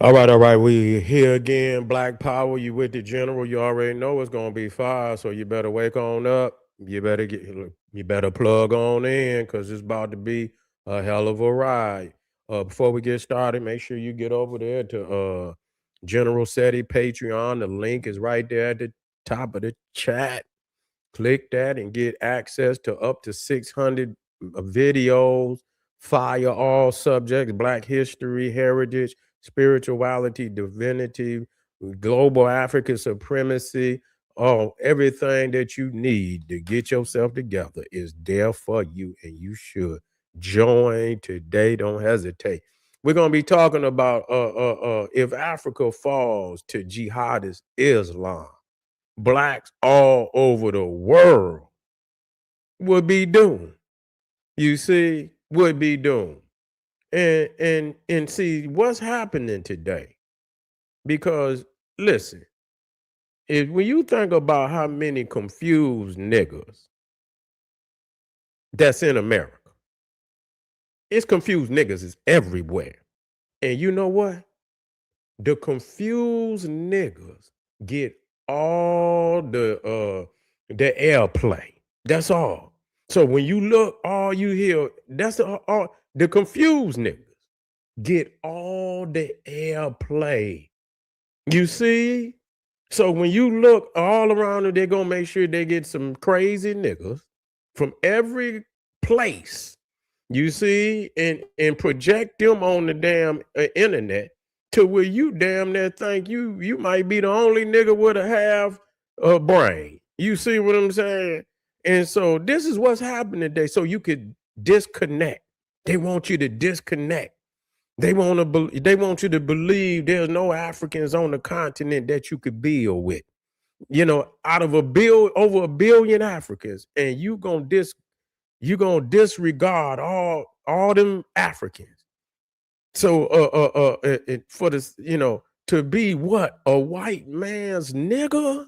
All right. We here again. Black Power. You with the general. You already know it's gonna be fire. So you better wake on up. You better plug on in because it's about to be a hell of a ride. Before we get started, make sure you get over there to General Seti Patreon. The link is right there at the top of the chat. Click that and get access to up to 600 videos, fire all subjects, Black history, heritage, spirituality, divinity, global African supremacy. Oh, everything that you need to get yourself together is there for you, and you should join today. Don't hesitate. We're gonna be talking about if Africa falls to jihadist Islam, blacks all over the world would be doomed. You see, would be doomed. And see what's happening today. Because listen, if when you think about how many confused niggas that's in America, it's confused niggas is everywhere. And you know what? The confused niggas get all the airplay. That's all. So when you look, all you hear, that's all the confused niggas get all the airplay. You see? So when you look all around them, they're gonna make sure they get some crazy niggas from every place. You see, and project them on the damn internet to where you damn near think you might be the only nigga with a half a brain. You see what I'm saying? And so this is what's happening today. So you could disconnect. They want you to disconnect. They want you to believe there's no Africans on the continent that you could build with. You know, out of over a billion Africans, and you gonna disregard all them Africans. So for this, to be what, a white man's nigga.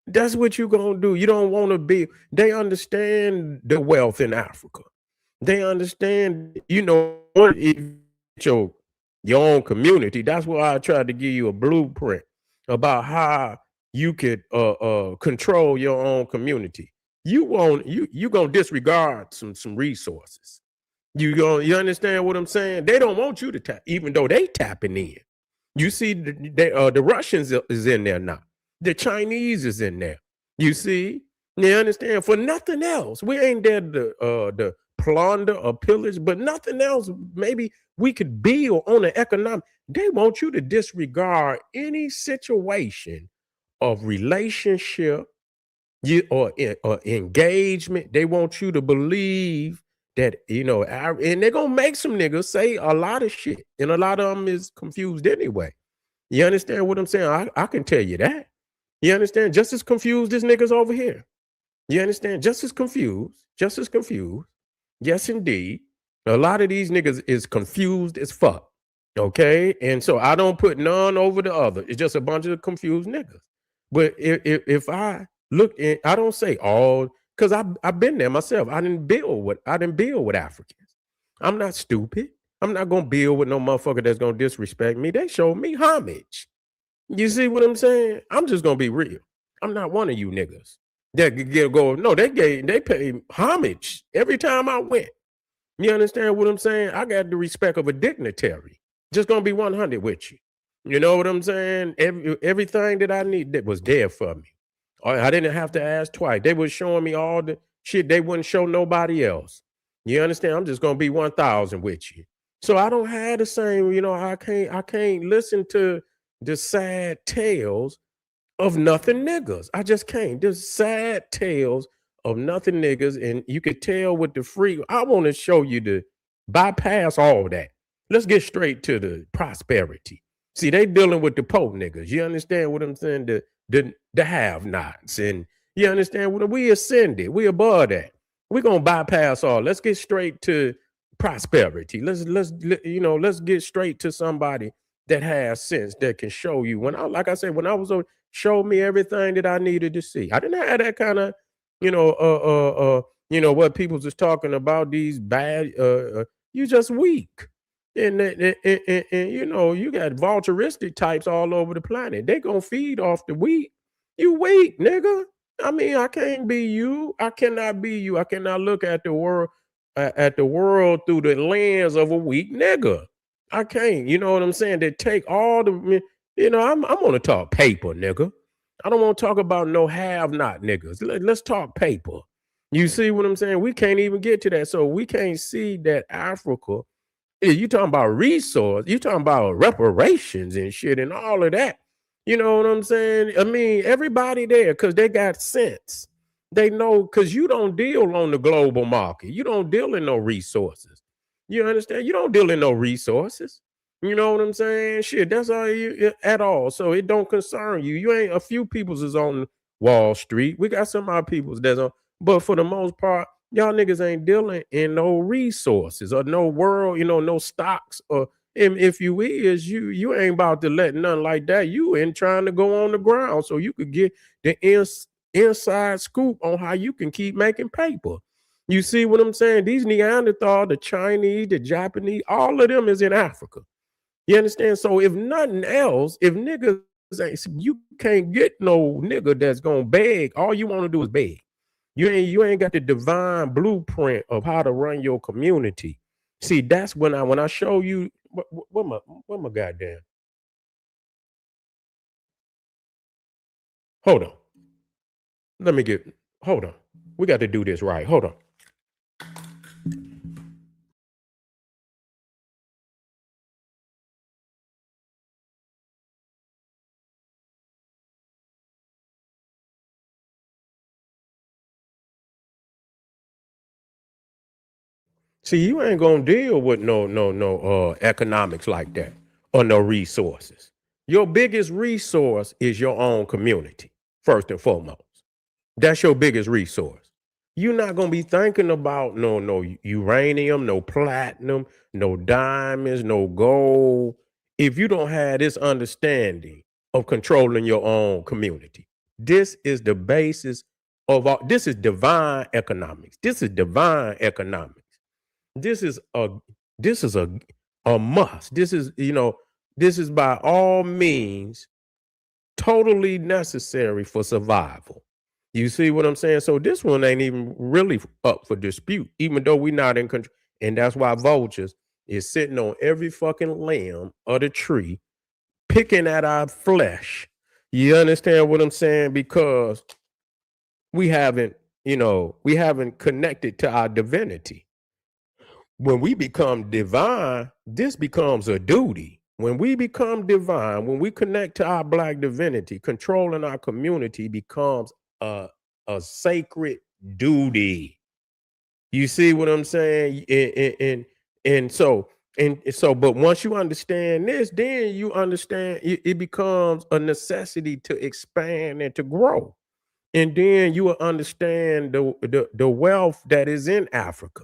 That's what you gonna do. You don't want to be. They understand the wealth in Africa. They understand, if your your own community. That's why I tried to give you a blueprint about how you could control your own community. You gonna disregard some resources. You understand what I'm saying? They don't want you to tap, even though they tapping in. You see, the Russians is in there now. The Chinese is in there. You see, you understand? For nothing else, we ain't there to plunder or pillage, but nothing else. Maybe we could build on the economic. They want you to disregard any situation of relationship or engagement. They want you to believe that, and they're gonna make some niggas say a lot of shit, and a lot of them is confused anyway. You understand what I'm saying? I can tell you that. You understand? Just as confused as niggas over here. You understand? Just as confused. Just as confused. Yes, indeed. A lot of these niggas is confused as fuck. Okay. And so I don't put none over the other. It's just a bunch of confused niggas. But if I look in, I don't say all, because I've been there myself. I didn't build with Africans. I'm not stupid. I'm not gonna build with no motherfucker that's gonna disrespect me. They showed me homage. You see what I'm saying? I'm just gonna be real. I'm not one of you niggas that could go. No, they pay homage every time I went. You understand what I'm saying? I got the respect of a dignitary. Just gonna be 100 with you. You know what I'm saying? Everything that I need that was there for me. I didn't have to ask twice. They were showing me all the shit they wouldn't show nobody else. You understand? I'm just gonna be 1,000 with you. So I don't have the same. I can't listen to the sad tales of nothing niggas. I just can't. There's sad tales of nothing niggas, and you could tell with the free. I want to show you the bypass all that. Let's get straight to the prosperity. See, they dealing with the poor niggas. You understand what I'm saying? The have-nots, and you understand what we ascended. We above that. We're gonna bypass all. Let's get straight to prosperity. Let's get straight to somebody that has sense that can show you. Like I said, when I was show me everything that I needed to see. I didn't have that kind of, what people just talking about, these bad, you just weak. And you know, you got vulturistic types all over the planet. They gonna feed off the wheat. You wheat, nigga. I mean, I can't be you. I cannot be you. I cannot look at the world through the lens of a weak nigga. I can't. You know what I'm saying? They take all the. You know, I'm gonna talk paper, nigga. I don't want to talk about no have not niggas. Let's talk paper. You see what I'm saying? We can't even get to that. So we can't see that Africa, yeah, you talking about resource, you talking about reparations and shit and all of that. You know what I'm saying? I mean, everybody there, because they got sense. They know, because you don't deal on the global market. You don't deal in no resources. You understand? You don't deal in no resources. You know what I'm saying? Shit, that's all you at all. So it don't concern you. You ain't, a few people's is on Wall Street. We got some of our people's that's on, but for the most part, y'all niggas ain't dealing in no resources or no world, you know, no stocks. Or if you is, you ain't about to let nothing like that. You in trying to go on the ground so you could get the inside scoop on how you can keep making paper. You see what I'm saying? These Neanderthal, the Chinese, the Japanese, all of them is in Africa. You understand? So if nothing else, if niggas ain't, you can't get no nigga that's gonna beg. All you want to do is beg. You ain't got the divine blueprint of how to run your community. See, that's when I show you what my goddamn. Hold on. Let me get hold on. We got to do this right. Hold on. See, you ain't gonna deal with no economics like that or no resources. Your biggest resource is your own community, first and foremost. That's your biggest resource. You're not gonna be thinking about no uranium, no platinum, no diamonds, no gold, if you don't have this understanding of controlling your own community. This is the basis of all. This is divine economics. This is divine economics. This is a this is a must. This is, you know, this is by all means totally necessary for survival. You see what I'm saying? So this one ain't even really up for dispute, even though we're not in control. And that's why vultures is sitting on every fucking limb of the tree, picking at our flesh. You understand what I'm saying? Because we haven't, we haven't connected to our divinity. When we become divine, this becomes a duty. When we become divine, when we connect to our black divinity, controlling our community becomes a, a sacred duty. You see what I'm saying? And so, but once you understand this, then you understand it becomes a necessity to expand and to grow. And then you will understand the wealth that is in Africa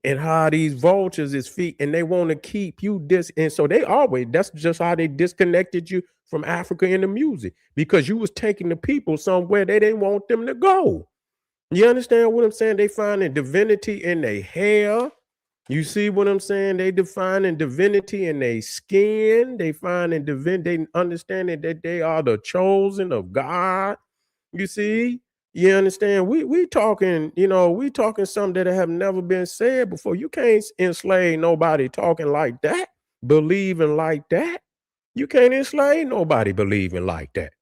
and how these vultures is feet and they want to keep you and so they always, that's just how they disconnected you from Africa in the music, because you was taking the people somewhere they didn't want them to go. You understand what I'm saying? They finding divinity in their hair. You see what I'm saying? They defining divinity in their skin. They finding they understanding that they are the chosen of God. You see? You understand? We talking, we talking something that have never been said before. You can't enslave nobody talking like that, believing like that. You can't enslave nobody believing like that.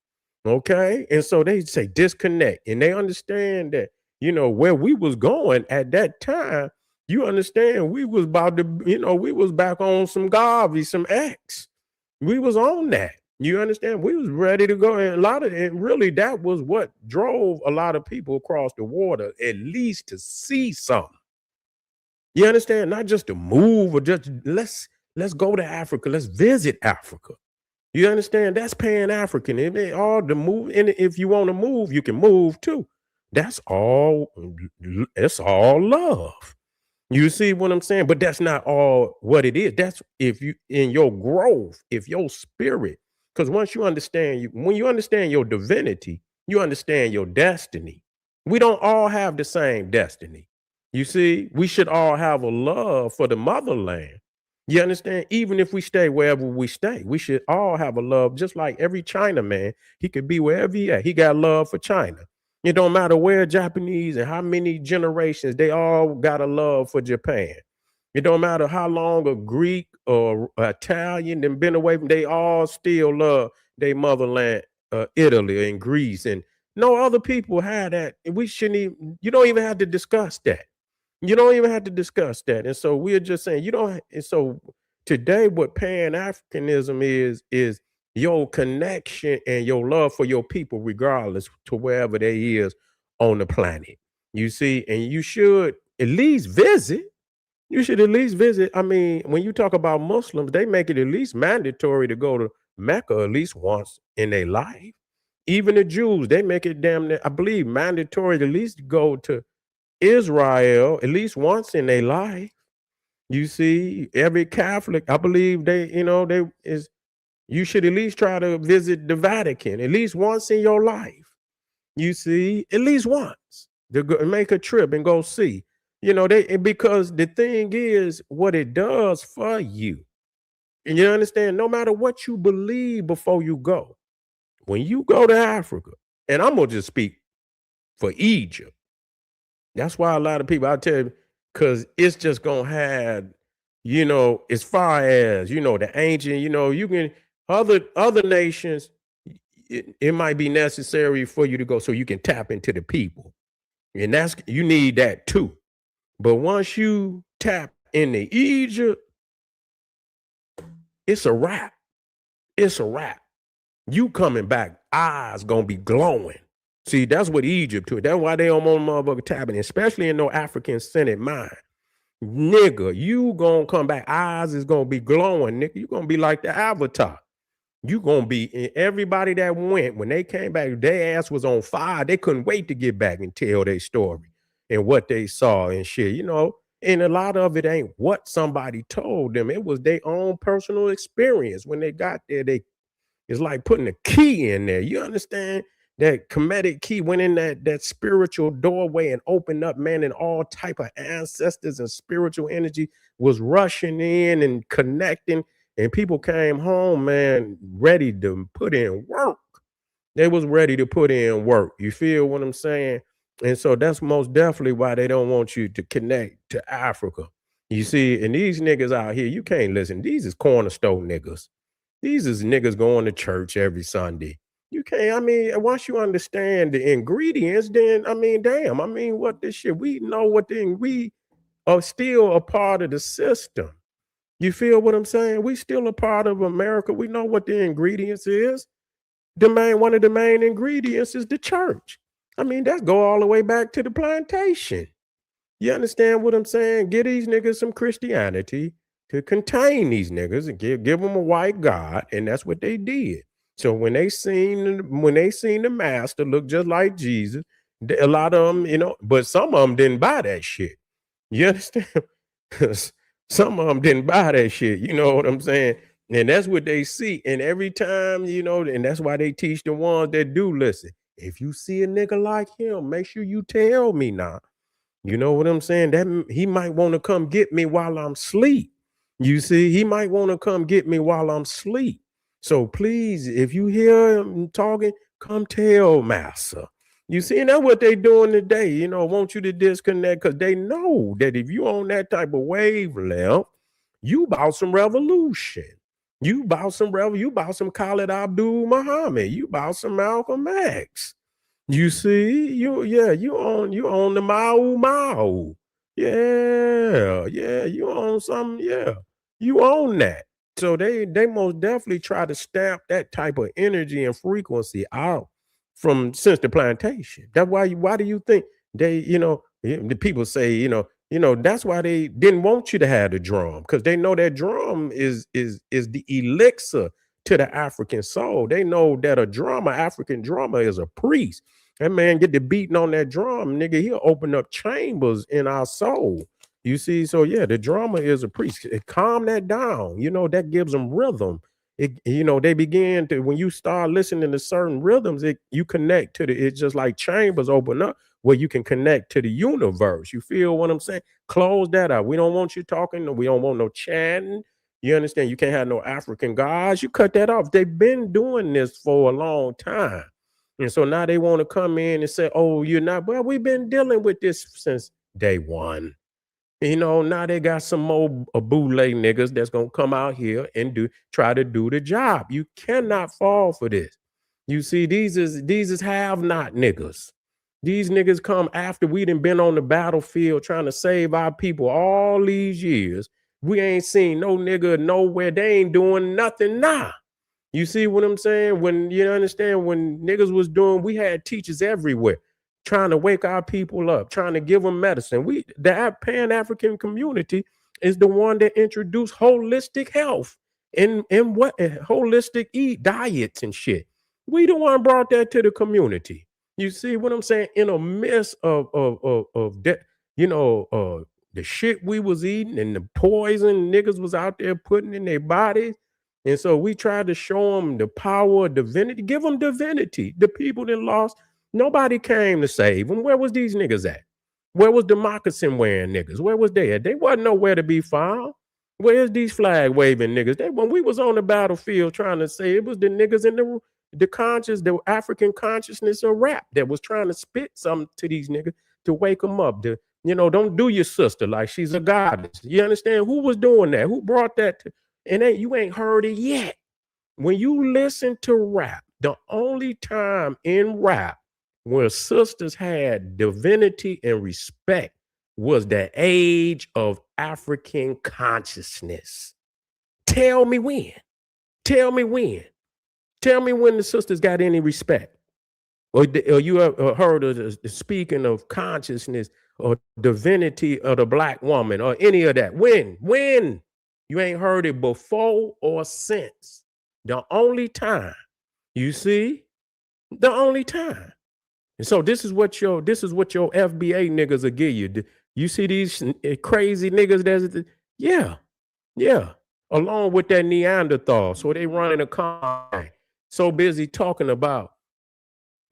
Okay? And so they say disconnect. And they understand that, where we was going at that time, you understand we was about to, we was back on some Garvey, some X. We was on that. You understand? We was ready to go. And a lot of it, really, that was what drove a lot of people across the water, at least to see something. You understand? Not just to move or just let's go to Africa. Let's visit Africa. You understand? That's pan-African. All the move, and if you want to move, you can move too. That's all. It's all love. You see what I'm saying? But that's not all what it is. That's if you in your growth, if your spirit, because once you understand when you understand your divinity, you understand your destiny. We don't all have the same destiny. You see, we should all have a love for the motherland. You understand? Even if we stay wherever we stay, we should all have a love, just like every China man. He could be wherever he at. He got love for China. It don't matter where Japanese and how many generations, they all got a love for Japan. It don't matter how long a Greek or Italian and been away from, they all still love their motherland, Italy and Greece. And no other people have that. And we shouldn't even, you don't even have to discuss that. You don't even have to discuss that. And so we're just saying you don't. And so today, what Pan Africanism is your connection and your love for your people, regardless to wherever they is on the planet. You see, and you should at least visit. You should at least visit. I mean, when you talk about Muslims, they make it at least mandatory to go to Mecca at least once in their life. Even the Jews, they make it damn near, I believe, mandatory to at least go to Israel at least once in their life. You see, every Catholic, I believe they is you should at least try to visit the Vatican at least once in your life. You see, at least once to go, make a trip and go see. Because the thing is, what it does for you, and you understand, no matter what you believe before you go, when you go to Africa, and I'm gonna just speak for Egypt. That's why a lot of people, I tell you, because it's just gonna have, as far as the ancient, you can other nations, it might be necessary for you to go so you can tap into the people. And that's you need that too. But once you tap into Egypt, it's a wrap. It's a wrap. You coming back, eyes gonna be glowing. See, that's what Egypt to. That's why they don't want motherfucker tapping, especially in no African Senate mind. Nigga, you gonna come back, eyes is gonna be glowing, nigga. You gonna be like the avatar. You gonna be, and everybody that went, when they came back, their ass was on fire. They couldn't wait to get back and tell their story and what they saw and shit. And a lot of it ain't what somebody told them. It was their own personal experience. When they got there, it's like putting a key in there. You understand? That comedic key went in that spiritual doorway and opened up, man, and all type of ancestors and spiritual energy was rushing in and connecting. And people came home, man, ready to put in work. They was ready to put in work. You feel what I'm saying? And so that's most definitely why they don't want you to connect to Africa. You see, and these niggas out here, you can't listen. These is cornerstone niggas. These is niggas going to church every Sunday. You can't, I mean, once you understand the ingredients, then I mean, damn, I mean, what this shit, we know we are still a part of the system. You feel what I'm saying? We still a part of America. We know what the ingredients is. One of the main ingredients is the church. I mean, that go all the way back to the plantation. You understand what I'm saying? Give these niggas some Christianity to contain these niggas and give them a white God, and that's what they did. So when they seen the master look just like Jesus, a lot of them, but some of them didn't buy that shit. You understand? 'Cause some of them didn't buy that shit. You know what I'm saying? And that's what they see. And every time, and that's why they teach the ones that do listen. If you see a nigga like him, make sure you tell me now. You know what I'm saying? That he might want to come get me while I'm asleep. You see, he might want to come get me while I'm asleep. So please, if you hear him talking, come tell Massa. You see, and that's what they doing today. Want you to disconnect because they know that if you on that type of wavelength, you about some revolution. You about some Khalid Abdul Muhammad. You about some Malcolm X. You see, you on the Mao Mao. Yeah, yeah, you on some, yeah. You own that. So they most definitely try to stamp that type of energy and frequency out from since the plantation. That's why do you think the people say, that's why they didn't want you to have the drum, because they know that drum is the elixir to the African soul. They know that African drummer is a priest. That man get the beating on that drum, nigga. He'll open up chambers in our soul. You see, so yeah, the drummer is a priest. Calm that down. That gives them rhythm. They begin to, when you start listening to certain rhythms, you connect to it's just like chambers open up where you can connect to the universe. You feel what I'm saying? Close that out. We don't want you talking. We don't want no chanting. You understand? You can't have no African gods. You cut that off. They've been doing this for a long time. And so now they want to come in and say, oh, you're not. Well, we've been dealing with this since day one. Now they got some more boule niggas that's gonna come out here and try to do the job. You cannot fall for this. You see, these is have not niggas. These niggas come after we done been on the battlefield trying to save our people all these years. We ain't seen no nigga nowhere. They ain't doing nothing now. You see what I'm saying? When you understand when niggas was doing, we had teachers everywhere trying to wake our people up, trying to give them medicine. The Pan-African community is the one that introduced holistic health and what holistic diets and shit. We the one brought that to the community. You see what I'm saying? In a midst of that, the shit we was eating and the poison niggas was out there putting in their bodies. And so we tried to show them the power of divinity, give them divinity. The people that lost, nobody came to save them. Where was these niggas at? Where was the moccasin wearing niggas? Where was they at? They wasn't nowhere to be found. Where's these flag waving niggas? When we was on the battlefield trying to say it was the niggas in the African consciousness of rap that was trying to spit something to these niggas to wake them up. Don't do your sister like she's a goddess. You understand? Who was doing that? Who brought that to? And you ain't heard it yet. When you listen to rap, the only time in rap where sisters had divinity and respect was the age of African consciousness. Tell me when. Tell me when. Tell me when the sisters got any respect. Or you heard of the speaking of consciousness or divinity of the black woman or any of that. When? You ain't heard it before or since. The only time. You see? The only time. And so this is what your FBA niggas will give you. You see these crazy niggas yeah. Along with that Neanderthal. So they running a con. So busy talking about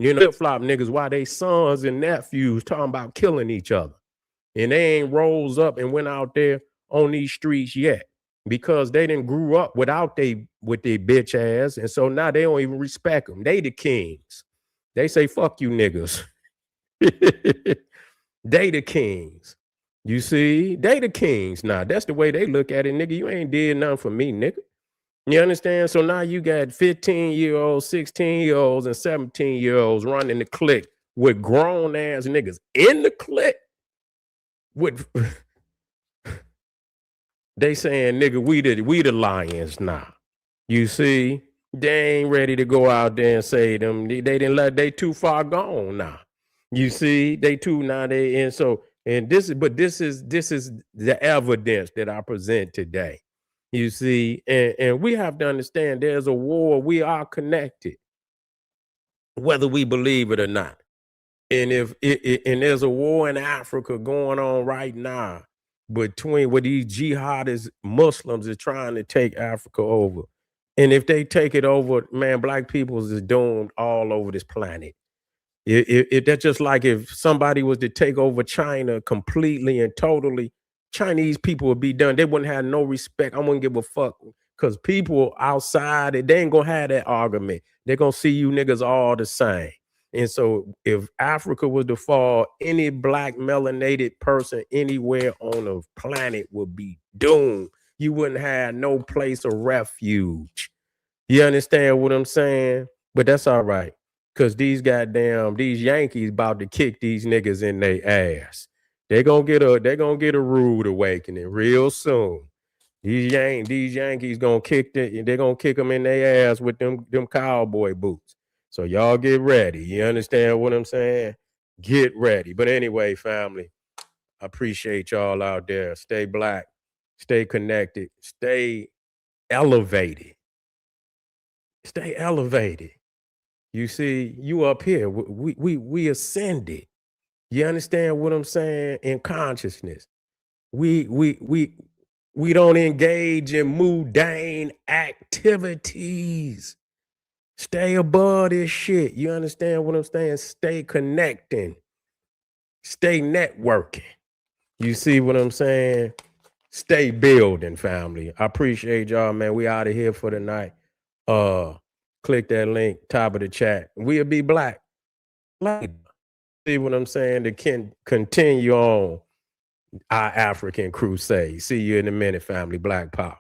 flip-flop niggas while they sons and nephews talking about killing each other. And they ain't rose up and went out there on these streets yet because they didn't grew up with their bitch ass. And so now they don't even respect them. They the kings. They say, fuck you niggas. They the kings. You see, they the kings. Now, that's the way they look at it, nigga. You ain't did nothing for me, nigga. You understand? So now you got 15-year-olds, 16-year-olds, and 17-year-olds running the clique with grown ass niggas in the clique. With they saying, nigga, we the lions now. You see, they ain't ready to go out there and say them. They too far gone now. You see, they too now. This is the evidence that I present today. You see, and we have to understand there's a war. We are connected, whether we believe it or not. And and there's a war in Africa going on right now between where these jihadist Muslims are trying to take Africa over. And if they take it over, man, black people is doomed all over this planet. That's just like if somebody was to take over China completely and totally, Chinese people would be done. They wouldn't have no respect. I wouldn't give a fuck because people outside, they ain't gonna have that argument. They're gonna see you niggas all the same. And so if Africa was to fall, any black melanated person anywhere on the planet would be doomed. You wouldn't have no place of refuge. You understand what I'm saying? But that's all right. Cause these Yankees about to kick these niggas in their ass. They're gonna get a rude awakening real soon. These Yankees gonna they're gonna kick them in their ass with them cowboy boots. So y'all get ready. You understand what I'm saying? Get ready. But anyway, family, I appreciate y'all out there. Stay black, stay connected, stay elevated. Stay elevated. You see, you up here. We ascended. You understand what I'm saying? In consciousness. We don't engage in mundane activities. Stay above this shit. You understand what I'm saying? Stay connecting. Stay networking. You see what I'm saying? Stay building, family. I appreciate y'all, man. We out of here for the night. Click that link, top of the chat. We'll be black later. See what I'm saying? To continue on our African crusade. See you in a minute, family. Black Power.